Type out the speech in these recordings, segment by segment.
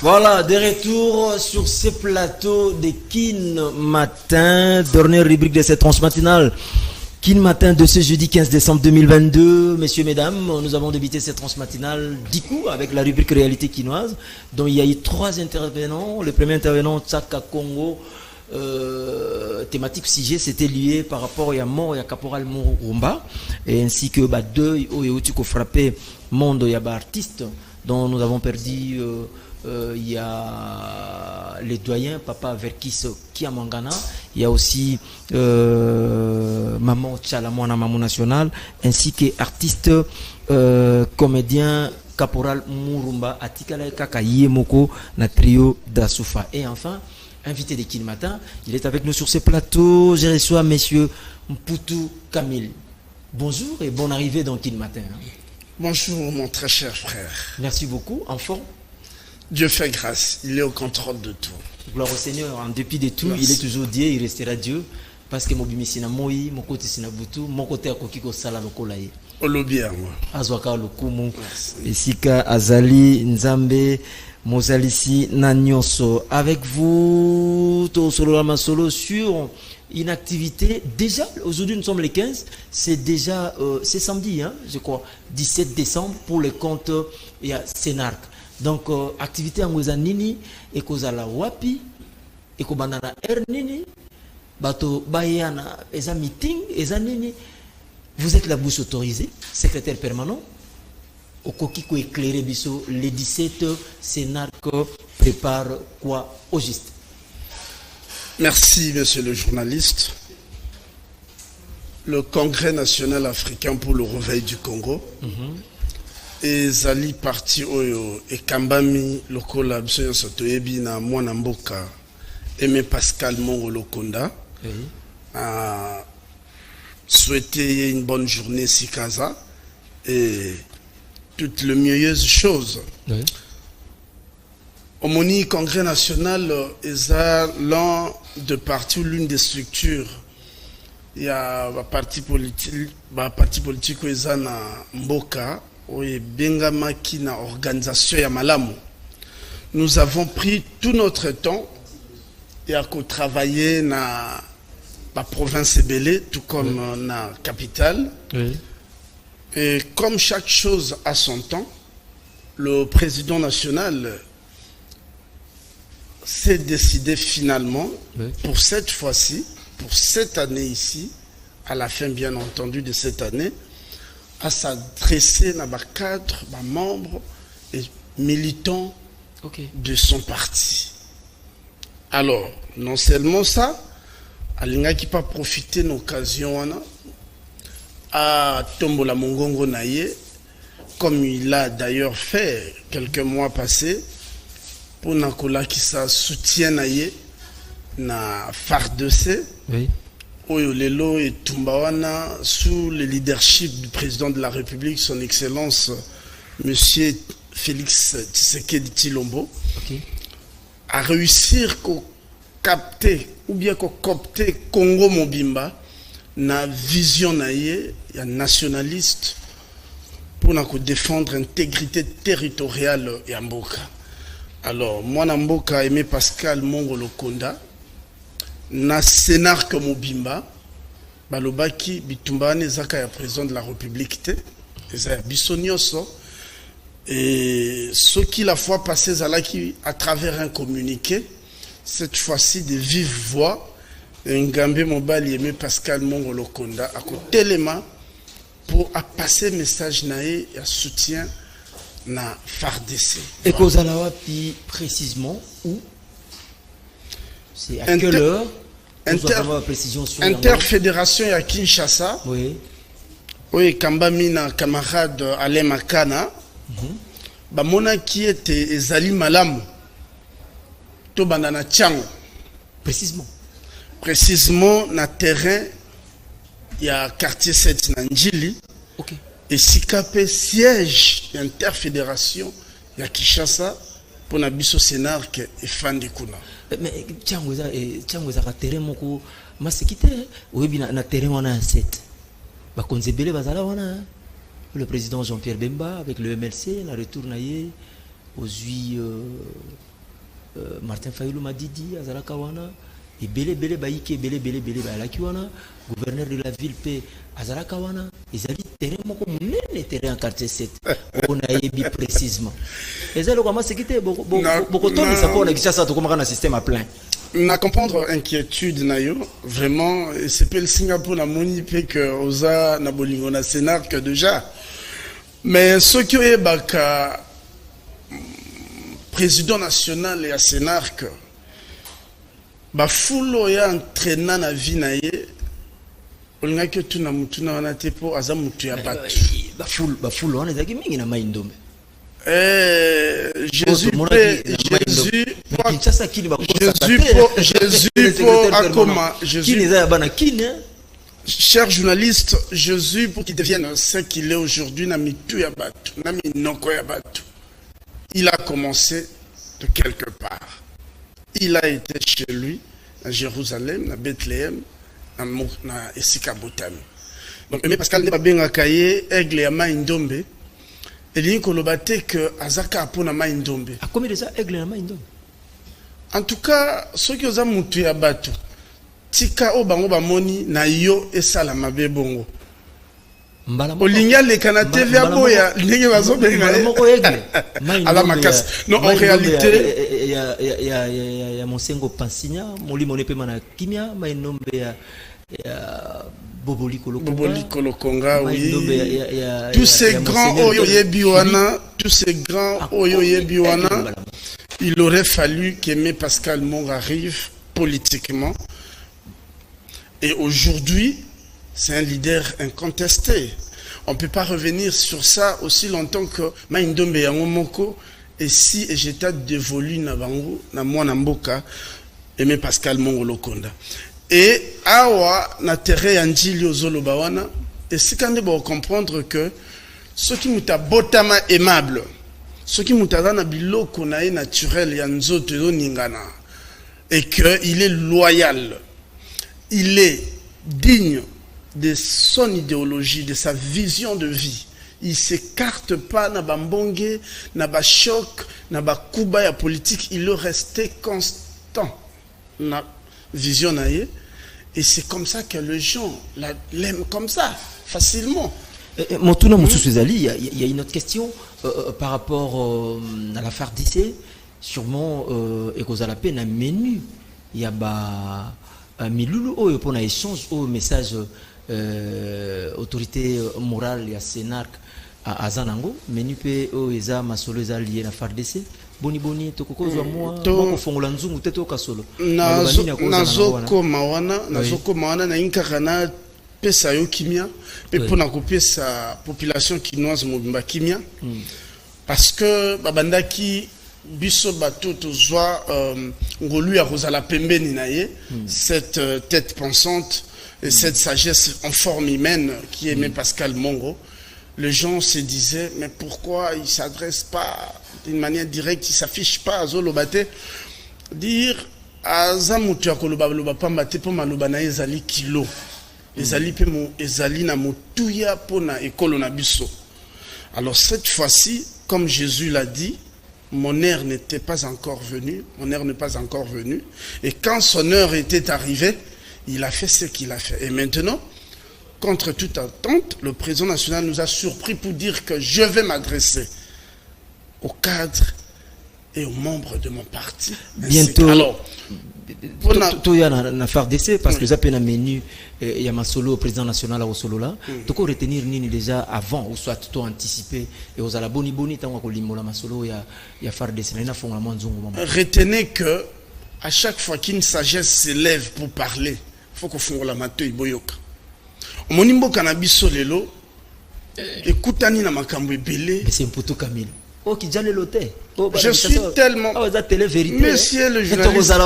Voilà, de retour sur ce plateau de Kin Matin, dernière rubrique de cette tranche matinale. Kin Matin de ce jeudi 15 décembre 2022. Messieurs, mesdames, nous avons débuté cette tranche matinale d'Ikou avec la rubrique Réalité quinoise, dont il y a eu 3 intervenants. Le premier intervenant, Tsaka Congo, thématique sujet, c'était lié par rapport à mort et à Caporal Murumba, et ainsi que 2 qui ont frappé monde et artistes dont nous avons perdu. Il y a les doyens, Papa Verkis Kiamangana, il y a aussi Maman Tchalamouana Mamou National, ainsi que artiste comédien Caporal Murumba, Atikala Kaka Yemoko, na trio d'Asoufa. Et enfin, invité de Kin Matin, il est avec nous sur ce plateau. Je reçois Monsieur Mputu Kamil. Bonjour et bonne arrivée dans Kin Matin. Bonjour mon très cher frère. Merci beaucoup, en forme. Dieu fait grâce, il est au contrôle de tout. Gloire au Seigneur, en dépit de tout, merci. Il est toujours Dieu, il restera Dieu. Parce que mon bimisina moi, mon côté sinabutu, mon côté à kokiko sala lokolaye. Olobia moi. Azwaka lokumu, Esika Azali Nzambe, Mozalisi Nanyoso. Avec vous, Tosolo Masolo sur une activité. Déjà, aujourd'hui nous sommes les 15, c'est déjà, c'est samedi, hein, je crois, 17 décembre pour le compte, il y a Sénarc. Donc, activité en Nini, et Kozala Wapi, et Kobanana Nini, Bato Bayana, et un meeting, et un Nini. Vous êtes la bouche autorisée, secrétaire permanent. Au Kokiko éclairé Bisso, les 17, Sénarc prépare quoi au juste? Merci, monsieur le journaliste. Le Congrès national africain pour le réveil du Congo. Et Zali parti oyo et Kambami lokola biso sotoyebi na mwana mboka Aimé Pascal Mongo Lokonda a souhaité une bonne journée Sikaza et toutes les meilleures choses. Au Moni Congrès national est l'un de partis ou l'une des structures. Il y a un parti politique où est na mboka. Oui, Bengamaki na organisation ya malamu. Nous avons pris tout notre temps et à travailler na la province Ebélé, tout comme na capitale. Et comme chaque chose a son temps, le président national s'est décidé finalement pour cette fois-ci, pour cette année ici, à la fin bien entendu de cette année, à s'adresser à cadres, membres et militants de son parti. Alors, non seulement ça, Alinga qui pas profiter de l'occasion à Tombola Mongongo Naye, comme il a d'ailleurs fait quelques mois passés, pour Nakola qui sa soutient Naye, na FARDC. Oui. Oyolelo et Tumbawana, sous le leadership du président de la République, son Excellence, Monsieur Félix Tshisekedi Tshilombo, a réussi à capter ou bien à copter Congo Mobimba na vision naïe, nationaliste, pour défendre l'intégrité territoriale et Mboka. Alors, moi, Mboka Aimé Pascal Mongo Lokonda, na Sénarc Mobimba balobaki bitumba nezaka ya président de la République te eza bisonioso et ce qui la fois passée zalaki à travers un communiqué, cette fois-ci de vive voix, Ngambe Mobali Aimé Pascal Mongo Lokonda à côté l'élément pour passer message naé et soutien na FARDC. Et Kozalawa puis précisément où? C'est à quelle heure? Interfédération à Kinshasa. Oui. Oui, Kambamina, camarade Alain Makana. Bamona qui était Ezali Malam. Tobanana Tchang. Précisément. Précisément, na terrain, il y a quartier 7 Nanjili. Ok. Et Sikapé siège interfédération, il y a Kinshasa. Pour Nabiso Sénarc et fan de Kuna. Mais Tchangouza a terrain moko masekite ou bien na terrain on a un 7. Ba konzebele bazala wana. Le président Jean-Pierre Bemba avec le MLC, la retournaye aux Martin Fayulu Madidi azalaka wana et belé baïke belé balaki wana gouverneur de la ville pe azalaka wana ezali terrain moko munene terrain en quartier 7 on a yebi précisément ezali ko masekite boko to ni sapona kisasa to komaka na système à plein na comprendre inquiétude na yo vraiment c'est pas le Singapour na moni pe que oza na bolingo na Sénarc déjà mais ce qui est baka président national et à Sénarc ba fulo ya entraînant na vie na ye olinga que tu na mutuna wana te po aza mutu ya batu ba fulo wana ezaki mingi na maindombe Jésus cher journaliste, Jésus pour qu'il devienne ce qu'il est aujourd'hui, il a commencé de quelque part. Il a été chez lui, à Jérusalem, à Bethléem, à Esika Botami. Donc, mais Pascal n'est pas bien accueilli, aigle et Maïndombe. Et il dit que Azaka a pona Maïndombe. A combien de ça, aigle et Maïndombe? En tout cas, ceux qui ont mutu à Batu, Tika Obango Bamoni, na yo et Salama Bebongo. Olinga le Kanate via Boya, l'Inge Vazo Benga. À la Makas. Non, en réalité. Il y a Monsengo Pansigna, Moli Monepemana Kimia, Maïndombe, Boboli Kolokonga, oui. Tous ces grands Oyoye Biwana, tous ces grands Oyoye Biwana, il aurait fallu qu'Aimé Pascal Mong arrive politiquement. Et aujourd'hui, c'est un leader incontesté. On ne peut pas revenir sur ça aussi longtemps que Maïndombe Yangomoko et si j'étais dévolu na bango na moi Mboka Aimé Pascal Mong Lokonda. Et awa na terre yanjili ozoloba wana et si quand on comprendre que ceux qui muta botama aimable ceux qui muta na biloko na naturel ya nzoto ningana et que il est loyal, il est digne de son idéologie, de sa vision de vie. Il s'écarte pas na bambonge, na ba choc, na ba kuba ya politique, il est resté constant. Na vision naïe, et c'est comme ça que les gens l'aiment comme ça, facilement. Montuna Moussou-Zali, il y a une autre question par rapport à l'affaire d'IC. Sûrement, et qu'on a la peine à menu, il y a Miloulou, il y a un échange, un message autorité morale, il y a Sénarc à Zanango, menu pe oeza masolo eza lié na FARDC. Boni tokoko zwa moi moko fongola nzungu te to kasolo nazoko mawana na inkakana pesa yo kimia pe pona kopesa population kinoise mobimba kimia parce que babandaki biso bato tozwa ngolu ya kozala pembeni na ye cette tête pensante et cette sagesse en forme humaine qui aimait Pascal Mongo. Les gens se disaient, mais pourquoi il ne s'adresse pas d'une manière directe, il ne s'affiche pas à Zolobate. Dire, à Zamutua Koloba Pambate pour Malobana Ezali Kilo. Ezali na Motuya Pona et Kolonabiso. Alors cette fois-ci, comme Jésus l'a dit, mon heure n'était pas encore venue. Mon heure n'est pas encore venue. Et quand son heure était arrivée, il a fait ce qu'il a fait. Et maintenant, contre toute attente, le président national nous a surpris pour dire que je vais m'adresser aux cadres et aux membres de mon parti. Bientôt, alors, il y a une FARDC parce que j'ai peine à menu, il y a ma solo au président national au solo là. Donc on retenir nini déjà avant ou soit tout anticipé et aux ala boni tant qu'on limola ma solo il y a FARDC là font la manzongo. Retenez que à chaque fois qu'une sagesse s'élève pour parler, faut qu'on fasse la matoi boyoka. Monimbo cannabis lelo écoutani na makambo ebele mais c'est un poteau Camille je suis tellement monsieur le journaliste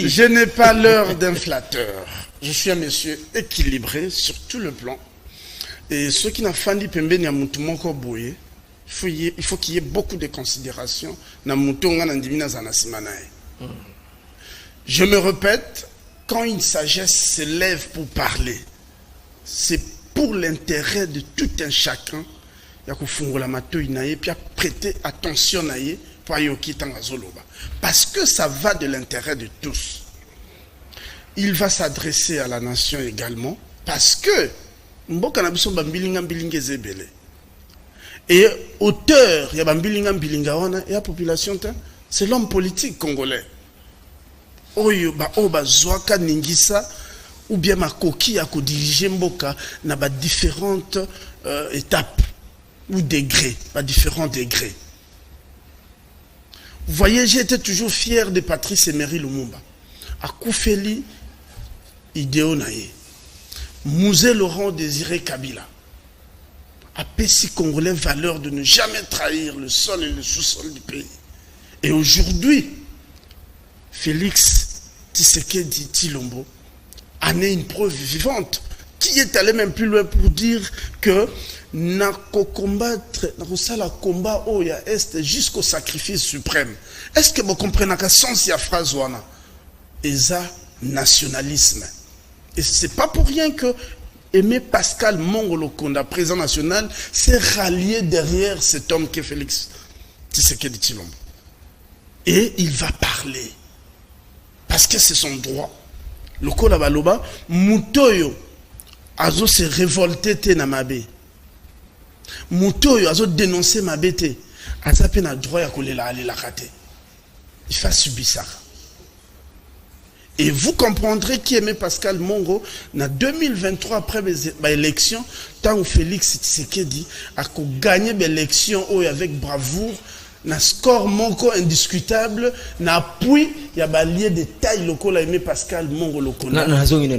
je n'ai pas l'heure d'un flatteur je suis un monsieur équilibré sur tout le plan et ceux qui n'a fandi pembeni ya mutu moko boye il faut qu'il y ait beaucoup de considération na mutu nga na ndimina za na sima nae je me répète quand une sagesse se lève pour parler c'est pour l'intérêt de tout un chacun. Il y a que fungola matoi naie puis à prêter attention naie Parce que ça va de l'intérêt de tous. Il va s'adresser à la nation également, parce que et auteur, il y a la population, c'est l'homme politique congolais. Zwaka Ningisa, ou bien ma coquille à diriger Mboka, n'a pas différentes étapes ou degrés, pas différents degrés. Vous voyez, j'ai été toujours fier de Patrice Emery Lumumba. À Koufeli, Idéo Naye. Mouzé Laurent Désiré Kabila. À Pessi Congolais, valeur de ne jamais trahir le sol et le sous-sol du pays. Et aujourd'hui, Félix Tshisekedi Tshilombo en est une preuve vivante, qui est allé même plus loin pour dire que combattre combat au est jusqu'au sacrifice suprême. Est-ce que vous comprenez que sens ya phrase wana eza nationalisme? Et c'est pas pour rien que Aimé Pascal Mongolo Konda, président national, s'est rallié derrière cet homme qui est Félix Tshisekedi Tshilombo. Et il va parler. Parce que c'est son droit. Le Kola Baloba, Mutoyo, Azo s'est révolté na mabe. Mutoyo, Azo dénoncé mabe te. Azo a droit à kolela aller la rater. Il fait subir ça. Et vous comprendrez qui aimait Pascal Mongo en 2023 après l'élection, tant où Félix Tshisekedi a gagné l'élection avec bravoure, na score monko indiscutable, na appui, il y a un lieu de taille local aimé Pascal Mongo Lokona.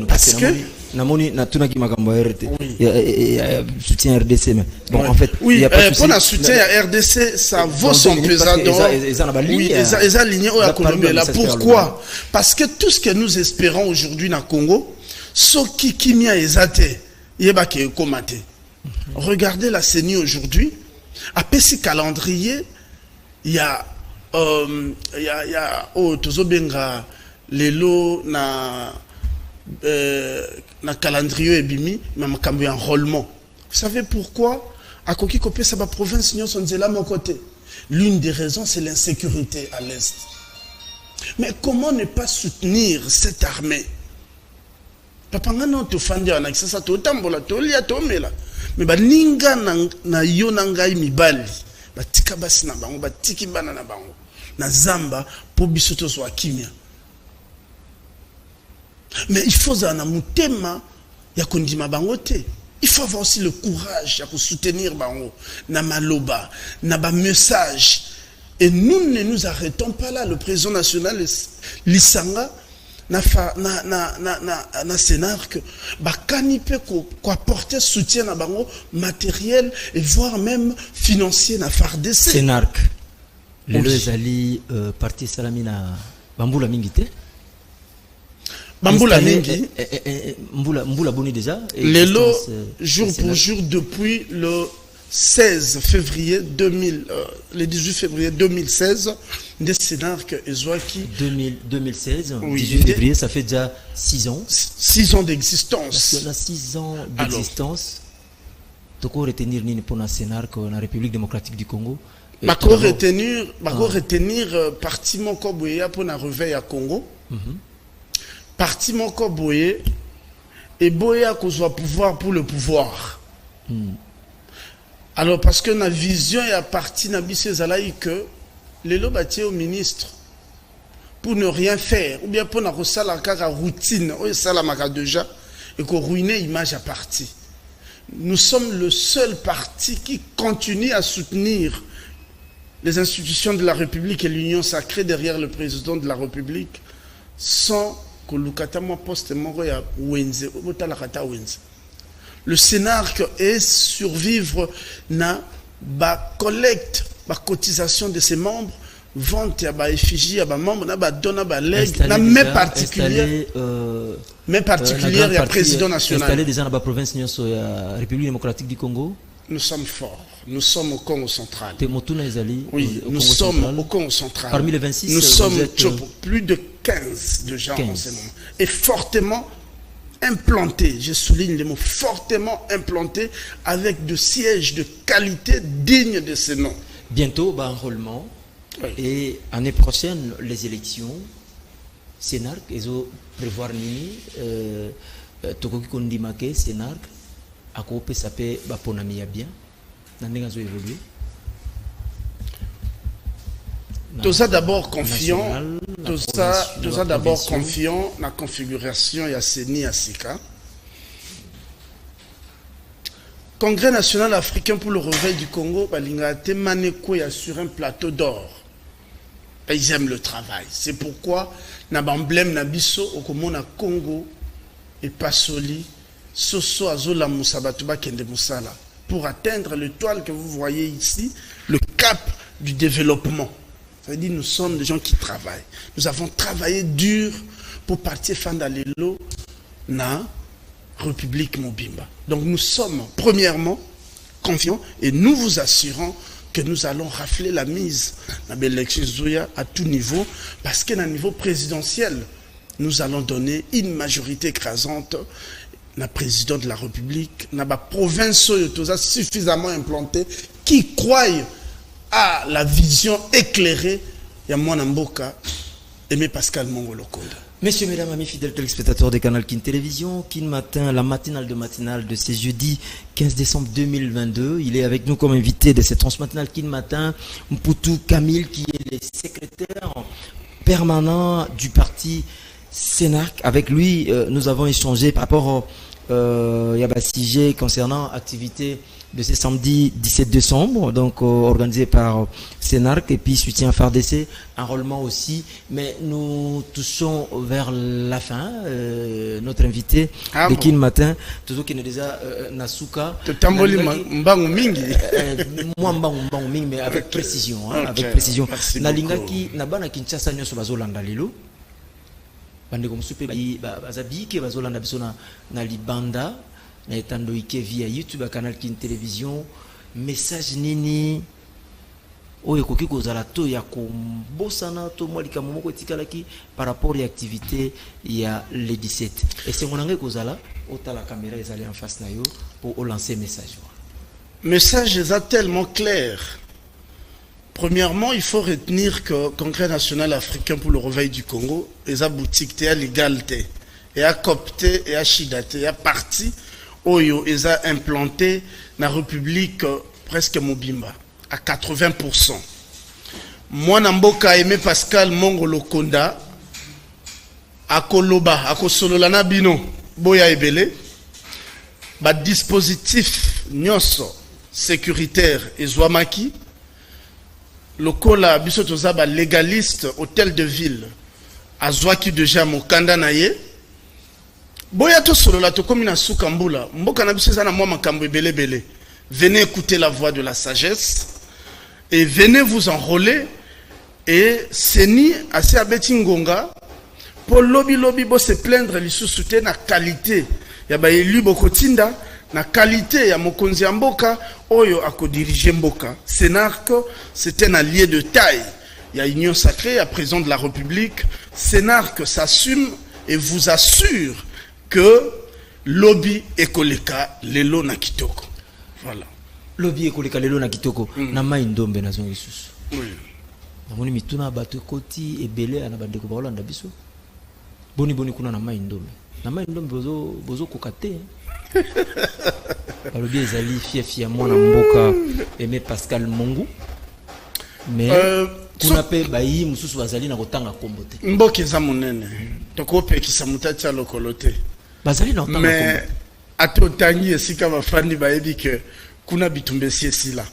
Parce que namoni natuna ki makambo RT soutien RDC mais bon oui. En fait oui, il y a pas de pour la soutien à RDC ça vaut son pesant d'or. Oui, ils alignés au Colombie là. Pourquoi? Parce que tout ce que nous espérons aujourd'hui dans le Congo, ce qui kimia ezate, yeba ke komate. Regardez la CENI aujourd'hui, à Pessi calendrier, il y a Tozobenga lelo na calendrier ebimi na makambo enrôlement. Vous savez pourquoi? À Koki Kopé ça va province nyon sonzela mon côté. L'une des raisons c'est l'insécurité à l'est. Mais comment ne pas soutenir cette armée? Papa ngano to fandi ana kisasa to tambola to lia to mela. Mais ba ninga na yo nangai mibali. Batika basi na bango, batiki bana na bango. Na zamba po bisoto so kimia. Mais il faut un mutema ya kondima bango te. Il faut avoir aussi le courage ya soutenir bango na maloba, na ba message. Et nous ne nous arrêtons pas là. Le président national Lisanga na Sénarque bakani pe ko apporter soutien na bango matériel et voire même financier na FARDC. Sénarque. Le ezali parti salamina bambula mingite. Bamboula mingi. Mboula boni déjà. Lelo jour pour jour depuis le 16 février 2000, le 18 février 2016, des Sénarques et Zouaki. 2016, oui, 18 février, ça fait déjà 6 ans. 6 ans d'existence. Parce que là, 6 ans d'existence, tu peux retenir ni pour la Sénarque en République démocratique du Congo. Bako retenir parti moko boye pour la réveil à Congo. Parti moko boye et boye à cause du pouvoir pour le pouvoir. Alors, parce que la vision est à partir de que les lobatiers au ministre, pour ne rien faire, ou bien pour ne pas la routine, déjà, et qu'on ruine l'image à partir. Nous sommes le seul parti qui continue à soutenir les institutions de la République et l'Union sacrée derrière le président de la République, sans que l'Ukatama poste Moroya Wenze, Wenze. Le Sénarque est survivre na ba collecte, ba cotisation de ses membres, vente à ba effigie à ba membres, na ba donna ba leg, na mais particulière, il y a président national. Installé déjà dans la province de République démocratique du Congo. Nous sommes forts. Nous sommes au Congo central. Oui, nous sommes au Congo central. Parmi les 26, nous sommes plus de 15 de gens en ce moment. Et fortement implanté, je souligne les mots, fortement implanté avec de sièges de qualité dignes de ce nom. Bientôt, enrôlement. Oui. Et l'année prochaine, les élections, Sénarc, ils ont prévoir nini, Tokoki Kondimake, Sénarc, à côté ça peut baponami ya bien, n'en est évolué. Tout ça d'abord confiant, tout ça d'abord confiant la configuration ya Seni ya Sika. Congrès national africain pour le réveil du Congo, balinga temaneko ya sur un plateau d'or. Ils aiment le travail. C'est pourquoi na emblème na biso okomona Congo et Pasoli soso azola musabatuba kende musala pour atteindre l'étoile que vous voyez ici, le cap du développement. Ça veut dire nous sommes des gens qui travaillent. Nous avons travaillé dur pour partir Fandalelo na République Mobimba. Donc nous sommes premièrement confiants et nous vous assurons que nous allons rafler la mise dans l'élection à tout niveau parce qu'à un niveau présidentiel, nous allons donner une majorité écrasante na président de la République, na ba province suffisamment implantée qui croient à la vision éclairée de Mwana Mboka Aimé Pascal Mongolo-Konda. Messieurs, mesdames, amis fidèles téléspectateurs de Canal Kin Télévision, Kin Matin, la matinale de ce jeudi 15 décembre 2022. Il est avec nous comme invité de cette transmatinale Kin Matin, Mputu Kamil, qui est le secrétaire permanent du parti Sénarc. Avec lui, nous avons échangé par rapport au sujet concernant l'activité de ce samedi 17 décembre, donc organisé par Sénarc et puis soutien FARDC, enrôlement aussi. Mais nous touchons vers la fin. Notre invité de Kin Matin, toujours qui est déjà Nasuka. Mais avec précision. Avec précision. Nalingaki Nabana Kinshasa nyoso bazolanda lelo. Bande comme soupe bazabi ke bazolanda biso na libanda. Na etando ike via YouTube à Canal Kin Télévision message nini oyo koki kozala to ya kombosana to mwalika momoko etikalaki par rapport à activité ya le 17 et c'est mon angé kozala ota la caméra ezali en face na yo pour lancer message est tellement clair. Premièrement, il faut retenir que Congrès national africain pour le réveil du Congo est à boutique à l'égalité et à copté et à chidate et à parti Oyo est implanté dans la République presque Mobimba à 80%. Moi, Namboka Aimé Pascal Mongolo-Konda, à Koloba, à Kosololana Bino, Boya Ebele, ba dispositif nyonso sécuritaire et Zouamaki, le Kola Bisotoza ba légaliste hôtel de ville, à Zouaki déjà Mokanda Naye. Boya to solo la to komi na sukambula mboka na biso za na mwa makambo ebele bele. Venez écouter la voix de la sagesse et venez vous enrôler et seni assez abeti ngonga pour lobby bo se plaindre lisusu te na qualité ya ba élu bokotinda na qualité ya mokonzi ya mboka oyo akodirige mboka. Sénarc, c'est un allié de taille. Il y a union sacrée à président de la République. Sénarc s'assume et vous assure que lobby ekoleka lelo na kitoko. Voilà. Lobby ekoleka lelo na kitoko. Na mai ndombe na zongi susu. Oui. Namoni mituna bato koti ebele ana bandeko ba Holanda biso. Boni kuna na mai ndombe. Na mai ndombe bozo kokate. Lobby ezali fief ya mwana mboka Aimé Pascal Mongu. Mais kuna pe bayi mususu bazali na kotanga kombote. Mboka eza monene. Tokope kisamutati lokolote. Mais à tout tangi esika bafandi bayebi que kuna bitumbesi esila.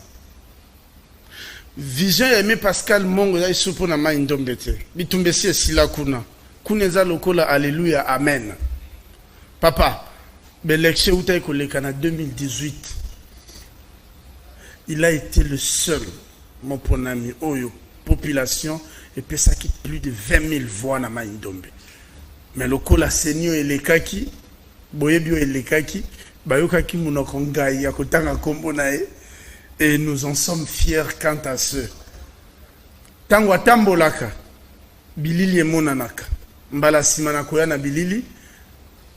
Vision Aimé Pascal Mongo ya isupo na mai ndombe te. Bitumbesi esila kuna. Kuna eza lokola alléluia amen. Papa, l'élection uta ekoleka na 2018. Il a été le seul mon ponami oyo population et puis ça quitte plus de 20 000 voix na mai ndombe. Mais lokola Seigneur elekaki boyebio elekaki bayokaki munoko ngai ya kotanga kombo na ye et nous en sommes fiers quant à ce tango atambolaka bilili emonanaka mbala sima na koya na bilili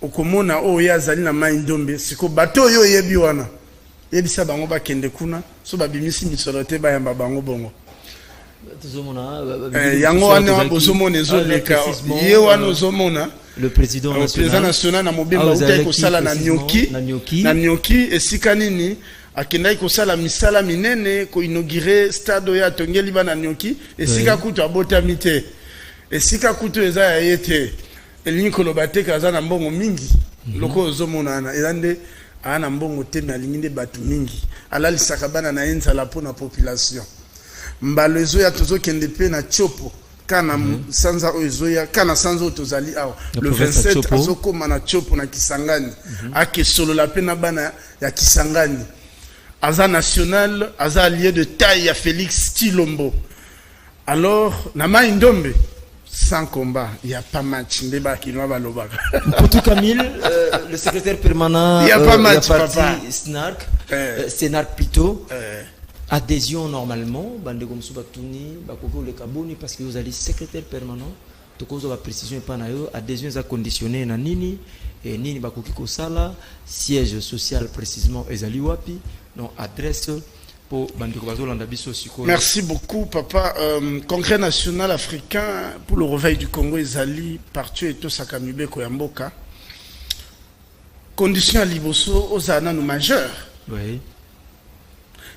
okomona oyo azali na mai ndombe siko bato oyo yebi wana yebisa bango bakende kuna so babimisi misolo te bayamba bango bongo yango wana bozomona ezoleka ye wana ozomona le président national na mobimba utai kosala na nyoki esika nini akendaki kosala misala minene koinaugurer stade oyo atongeli bana nyoki esika kutu abotami te esika kutu eza ya ye te elingi koloba te kaza na mbongo mingi loko ozomonana eza nde aa na mbongo te me alingi nde bato mingi alalisaka bana na ye nzala mpo na population mbalo ezoya tozokende mpe na tiopo kana sanza oyo ezoya kana sanza oyo tozali awa le 27 azokóma na tiopo na Kisangani akesolola mpe na bana ya Kisangani aza national aza allié de taille ya Félix Tshilombo. Alors na mai ndombe sans combat, il n'y a pas match. Poutou Camille, le secrétaire permanent, il n'y a pas match, papa. SNARC, SNARC plutôt. Adhésion normalement, bande comme Soubatuni, Bakoko le Kaboni, parce que vous avez secrétaire permanent. Tout cause de précision pas na yo, adhésion est conditionnée na nini et nini Bakoki Kosala, siège social précisément ezali wapi, non adresse. Merci beaucoup, papa. Congrès national africain pour le réveil du Congo, Ezali, parti et tout Sakamube Koyamboka. Condition à Liboso, aux ananou majeur. Oui.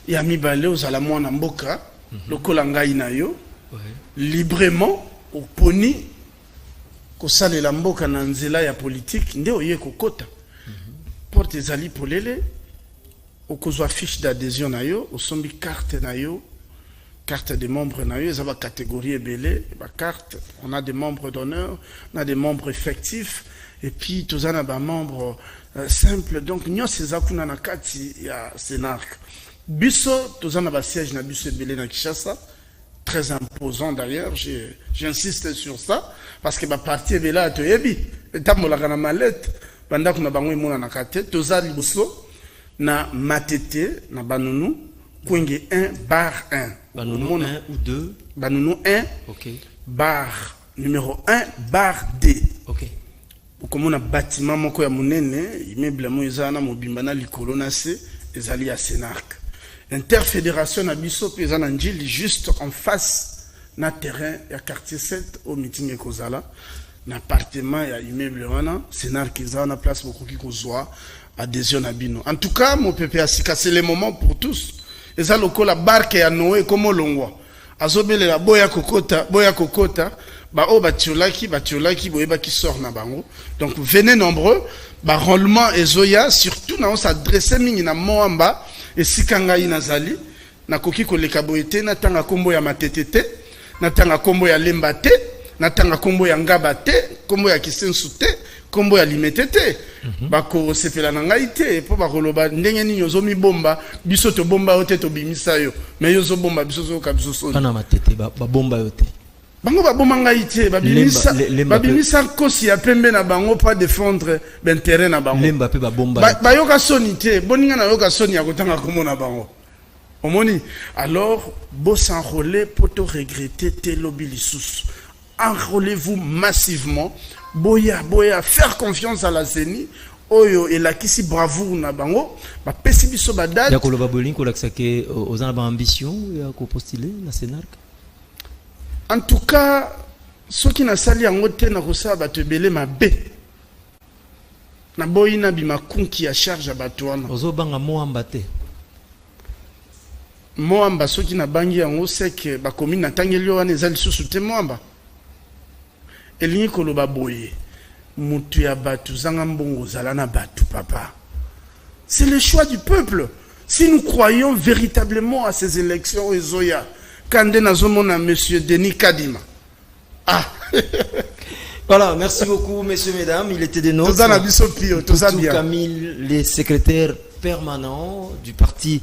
Yami Balé, aux alamouan Namboka, le Kolanga Inayo, librement, au poni, Kosale Lamboka Nanzela ya politique, nde oye kokota. Porte Ezali Polele. Au cause fiche d'adhésion na yo, au sombi carte na yo, carte des membres na yo, ça va catégorie belé, carte, on a des membres d'honneur, on a des membres effectifs, et puis tous on a des membres simples. Donc nous ces akuna na kati ya SNARC. Biso tous on a des sièges na biso belé na Kinshasa, très imposant d'ailleurs, j'insiste sur ça parce que ma partie belé a toyebi, tamola na mallette, pendant qu'on a bango mona na kate, tous a liboso na matete na banunu kwenge 1/1 banunu 1 ou 2 banunu 1 OK bar numéro 1/D OK okomona bâtiment moko ya munene immeuble mo ezana mobimba na likolo na se ezali ya SNARC interfédération na biso peza na njili juste en face na terrain ya quartier 7 au meeting ekozala na appartement ya immeuble wana SNARC ezana place bokoki kozwa adhésion à Bino. En tout cas, mon pépé Asika, c'est le moment pour tous. Et ça, la barque à Noé, comme l'ongwa. Azobele la boya kokota, ba o batiolaki, boyeba qui sort na bango. Donc, venez nombreux, ba rendement et zoya, surtout, na on s'adresse mingi na moamba, et sikanga inazali, na koki koleka boyete, na tanga kombo ya matetete, na tanga kombo ya lembate, na tanga kombo ya ngabate, kombo ya kisensute, kombo ya limetete bako sepela na ngai te po bakoloba ndenge nini ozomi bomba biso to bomba ote to bimisa yo mais yo zo bomba biso zo ka biso so kana matete ba bomba yote bango ba bomba ngai te babimisa kosi ya pembe na bango pas défendre l'intérêt na bango lemba pe ba bomba ba yoka soni te boninga na yoka soni ya kotanga komona bango omoni alors bo s'enrôler pour te regretter te lobi lisusu enrôlez-vous massivement. Boya, faire confiance à la CENI. Oyo et la kisi bravoure na bango. Ba pesi biso ba date. Ya koloba bolingo laksake aux ambitions ya ko postuler na SNARC. En tout cas, ceux qui na sali yango te na kosa ba te belé mabe. Na boyina bima kunki ya charge bato wana. Ozo banga moamba te. Moamba ceux qui na bangi yango c'est que ba commune na tangeli wana ezali susu te moamba. Elingi koloba boye mutu ya batu zanga mbongo zala na batu papa. C'est le choix du peuple. Si nous croyons véritablement à ces élections ezoya kande nazomona monsieur Denis Kadima. Ah. Voilà, merci beaucoup messieurs mesdames, il était des nôtres. Tozana biso pio, tozana bien. Camille, les secrétaires permanents du parti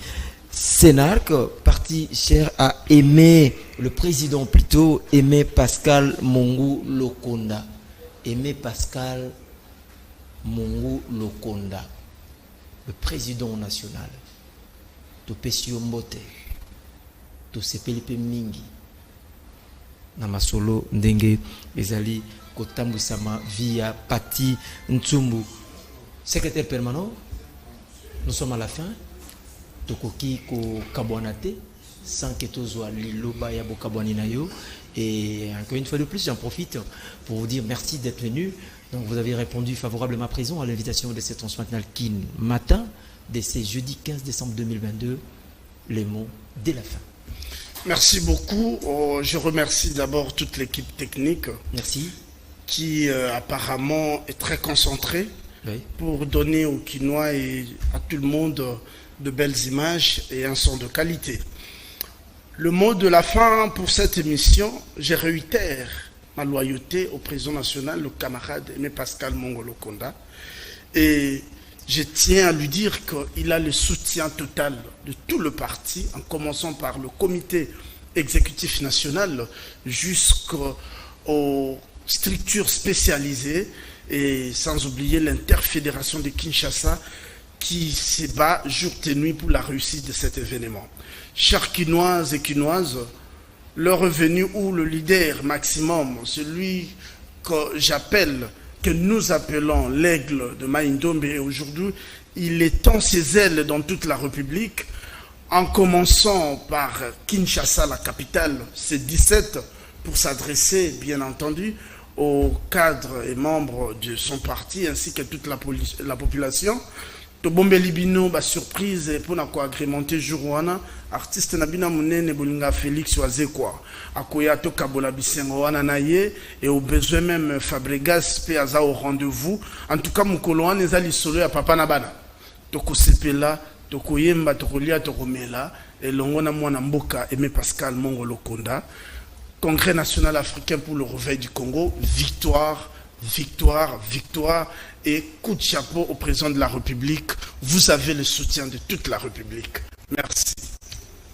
SNARC, parti cher à Aimé, le président plutôt, Aimé Pascal Mongu Lokonda. Aimé Pascal Mongu Lokonda, le président national. To Pesio Mbote, to Sepelipe Mingi, Namasolo Ndenge, Ezali, Kotambusama, via Pati Ntsumbu. Secrétaire permanent, nous sommes à la fin. Tokoki ko kabwanate sans que tozwa liloba ya bokabwani na yo. Et encore une fois de plus, j'en profite pour vous dire merci d'être venu. Donc vous avez répondu favorablement présent à l'invitation de cette transmission matinale Kin Matin de ce jeudi 15 décembre 2022. Les mots dès la fin. Merci beaucoup. Je remercie d'abord toute l'équipe technique. Merci. Qui apparemment est très concentrée pour donner aux Kinois et à tout le monde de belles images et un son de qualité. Le mot de la fin pour cette émission, je réitère ma loyauté au président national, le camarade Aimé Pascal Mongolo-Konda. Et je tiens à lui dire qu'il a le soutien total de tout le parti, en commençant par le comité exécutif national jusqu'aux structures spécialisées et sans oublier l'interfédération de Kinshasa qui se bat jour et nuit pour la réussite de cet événement. Chers Kinoises et Kinoises, le revenu ou le leader maximum, celui que nous appelons l'aigle de Maïndombe, et aujourd'hui il étend ses ailes dans toute la République, en commençant par Kinshasa, la capitale, c'est 17, pour s'adresser bien entendu aux cadres et membres de son parti ainsi que toute la population. Tobombe Libino, surprise pour nous agrémenter Jourouana, artiste Nabina Mounene Bolinga Félix Wazekwa, Akoya Tokabola Bisengo Wana Naye, et au besoin même Fabregas Péaza au rendez-vous. En tout cas, Moukoloan est allé solo à Papa Nabana. Toko Sepela, Toko Yemba, Toko Lia, Toko Mela, et Longona Mwana Mboka, Aimé Pascal Mongolo-Konda. Congrès national africain pour le réveil du Congo, victoire, victoire, victoire, et coup de chapeau au président de la République. Vous avez le soutien de toute la République. Merci.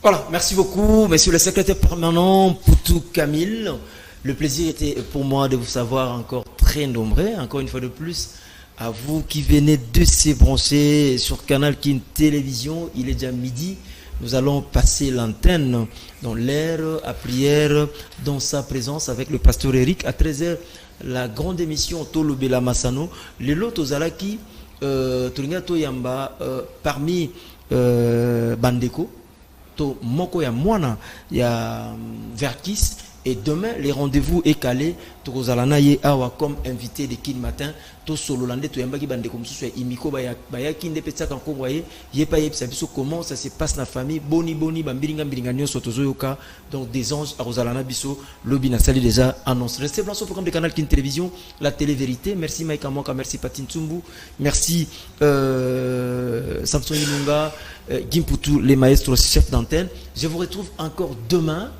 Voilà, merci beaucoup, monsieur le secrétaire permanent Poutou Camille. Le plaisir était pour moi de vous savoir encore très nombreux, encore une fois de plus, à vous qui venez de se brancher sur Canal Kin Télévision. Il est déjà midi. Nous allons passer l'antenne dans l'air à prière, dans sa présence avec le pasteur Eric. À 13h, la grande émission Tolo Bela Massano. Les lots Ozalaki, Turingato Yamba, parmi Bandeko, To Moko ya Mwana, ya Verkis. Et demain, les rendez-vous est calé. Tozalana ye awa comme invité de Kin Matin. To Sololande, to Yamba ki Bandeko Moussou, Imiko Baya Kinde Petsa Kanko, ye pa yep sabiso comment ça se passe dans la famille. Boni, Bambiringa, Biringanyo, Sotozoyoka. Donc des anges à Rosalana Bisso, Lobby Nassali déjà annonce. Restez dans ce programme de Canal Kin Télévision, la télé-vérité. Merci Maïka Moka, merci Patine Tsumbu, merci Samson Ilunga, Gimpoutou, les maestros chefs d'antenne. Je vous retrouve encore demain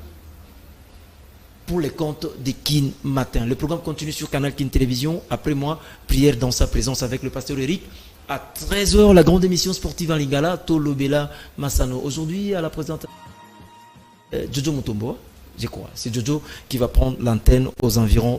pour les comptes de Kin Matin. Le programme continue sur Canal Kin Télévision. Après moi, prière dans sa présence avec le pasteur Eric. À 13h, la grande émission sportive en Lingala, Tolo Bela Massano. Aujourd'hui, à la présentation, Jojo Mutombo, je crois. C'est Jojo qui va prendre l'antenne aux environs